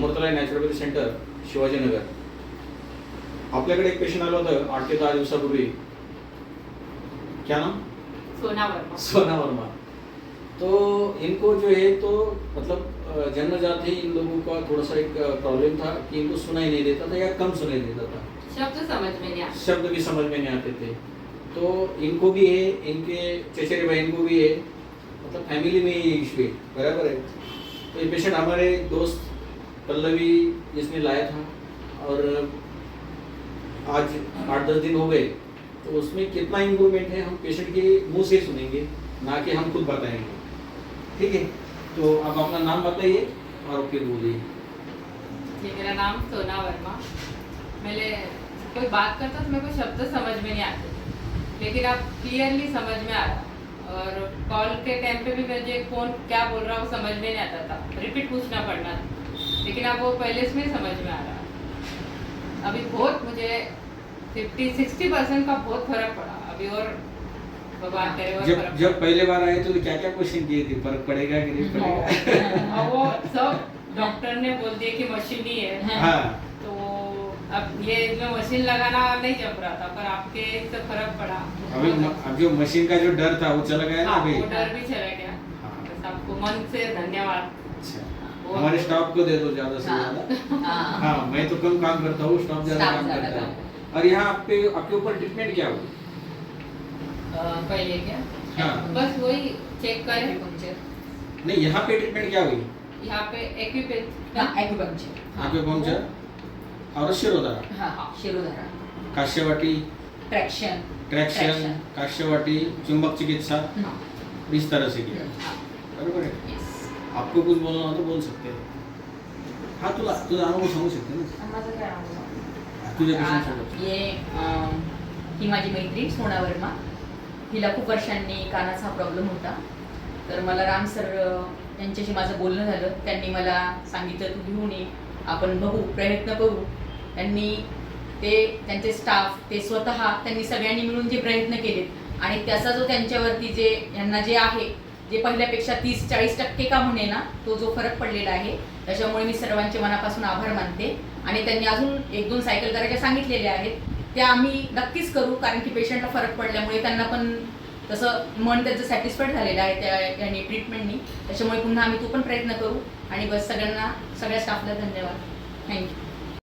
अमृतला naturopathy centre Shivajinagar. आपल्याकडे एक patient आलं होतं 8 ते 10 दिवसापूर्वी. क्या नाम? सोना वर्मा. सोना वर्मा. तो इनको जो है तो मतलब जन्मजात ही इन लोगों का थोड़ा सा एक प्रॉब्लम था कि इनको सुनाई नहीं देता था या कम सुनाई देता था, शब्द समझ में नहीं आते, शब्द भी समझ में नहीं आते थे. तो इनको भी है, इनके चचेरे बहन को भी है, मतलब फैमिली में ये इशू है. बराबर है. तो ये पेशेंट हमारे दोस्त पल्लवी जिसने लाया था और आज 8-10 दिन हो गए. तो उसमें कितना इम्प्रूवमेंट है हम पेशेंट के मुंह से सुनेंगे, ना कि हम खुद बताएंगे. ठीक है. तो आप अपना नाम बताइए और फिर बोलिए. जी, मेरा नाम सोना वर्मा. मैंने कोई बात करता तो मेरे को शब्द समझ में नहीं आते, लेकिन अब क्लियरली समझ में आ रहा. और कॉल के टाइम पे भी मुझे कौन क्या बोल रहा वो समझ में नहीं आता था, रिपीट पूछना पड़ना था. लेकिन अब वो पहले से समझ में आ रहा. अभी बहुत मुझे 50-60% का बहुत फर्क पड़ा अभी. और भगवान करे और जब फर्क जब पहले बार आए तो क्या क्या क्वेश्चन किए थे, फर्क पड़ेगा कि नहीं पड़ेगा? और वो सब डॉक्टर ने बोल दिया कि मशीन ही है. हाँ. तो अब ये इसमें मशीन लगाना नहीं जम रहा था, पर आपके से फर्क पड़ा. अभी अब जो मशीन का जो डर था वो चला गया ना हाँ, अभी. वो डर भी चला गया. हाँ. बस आपको मन से धन्यवाद. अच्छा. वो- हमारे स्टाफ को दे दो ज्यादा से ज्यादा. हाँ, मैं तो कम काम करता हूँ, स्टाफ ज्यादा काम करता है. और यहाँ आपके ऊपर ट्रीटमेंट क्या हुई? पहले क्या हाँ. बस वही चेक करें. नहीं, यहाँ पे ट्रीटमेंट क्या हुई? यहाँ पे एक्यूपेंचर, एक्यूपंक्चर और शिरोधारा, शिरोधारा, काश्यवाटी, ट्रैक्शन, काश्यवाटी, चुंबक चिकित्सा, इस तरह से किया. बरोबर है. आपको कुछ बोलना हो तो बोल सकते हैं. हाँ, तुझा अनुभव सांगू शकते ना तुझ्या पेशंटसोबत. ही माझी मैत्रीण सोना वर्मा. हिला खूप वर्षांनी कानाचा प्रॉब्लेम होता. तर मला राम सर यांच्याशी माझं बोलणं झालं. त्यांनी मला सांगितलं तू घेऊन ये, आपण बघू, प्रयत्न करू. त्यांचे स्टाफ, ते स्वतः त्यांनी सगळ्यांनी मिळून जे प्रयत्न केलेत आणि त्याचा जो त्यांच्यावरती जे यांना जे आहे, जे पहिल्यापेक्षा 30-40% का म्हणे ना, तो जो फरक पडलेला आहे, त्याच्यामुळे मी सर्वांचे मनापासून आभार मानते. आणि त्यांनी अजून 1-2 सायकल करायच्या सांगितलेल्या आहेत, त्या आम्ही नक्कीच करू. कारण की पेशंटला फरक पडल्यामुळे त्यांना पण तसं मन त्याचं सॅटिस्फाईड झालेलं आहे त्या याने ट्रीटमेंटनी. त्याच्यामुळे पुन्हा आम्ही तो पण प्रयत्न करू. आणि बस सगळ्या स्टाफला धन्यवाद. थँक्यू.